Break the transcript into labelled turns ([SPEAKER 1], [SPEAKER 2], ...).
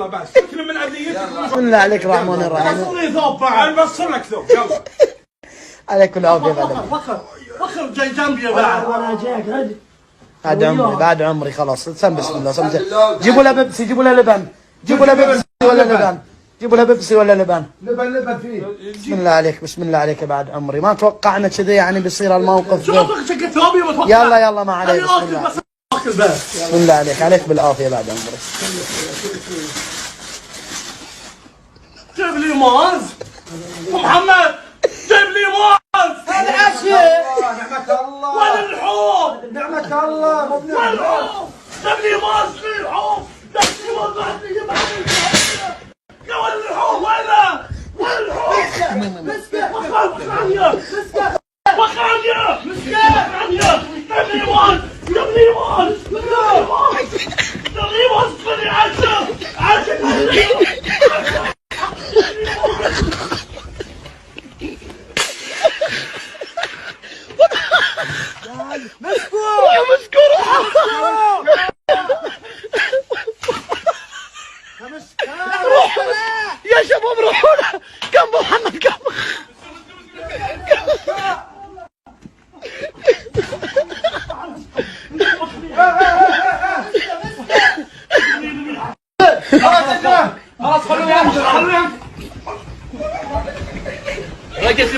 [SPEAKER 1] يلا بعد فكنا من اذيتك.
[SPEAKER 2] بسم الله عليك الرحمن الرحيم.
[SPEAKER 1] بصر لي ثوب بعد. بصر لك ثوب يلا.
[SPEAKER 2] عليك العافيه بعد.
[SPEAKER 1] فخر جاي جنبي بعد.
[SPEAKER 3] انا جايك هدي.
[SPEAKER 2] بعد عمري بعد عمري خلاص سم بسم الله سم. جيبوا لها بيبسي جيبوا لها لبن. جيبوا لها بيبسي ولا لبن. جيبوا لها بيبسي ولا لبن.
[SPEAKER 1] لبن فيه.
[SPEAKER 2] بسم الله عليك بسم الله عليك بعد عمري ما توقعنا كذا يعني بيصير الموقف.
[SPEAKER 1] شوفك شق ثوبي وتوقع.
[SPEAKER 2] يلا ما عليك بسم الله. بسم الله عليك بالعافيه بعد عمري.
[SPEAKER 1] جيب لي موز محمد جيب لي موز.
[SPEAKER 3] هذا عشاء.
[SPEAKER 1] نعمة الله. وين اللحوم؟
[SPEAKER 3] نعمة الله.
[SPEAKER 1] وين اللحوم؟ جيب لي موز لي لحوم. جيب لي موز يا وين اللحوم وينه؟ وين اللحوم؟
[SPEAKER 3] مسكة.
[SPEAKER 1] وخانية. وخانية. وخانية. جيب لي موز. جيب لي موز. جيب لي موز خلي عشاء.
[SPEAKER 2] يا شباب روحوا له كم محمد كم.
[SPEAKER 1] خلاص خلوه ركز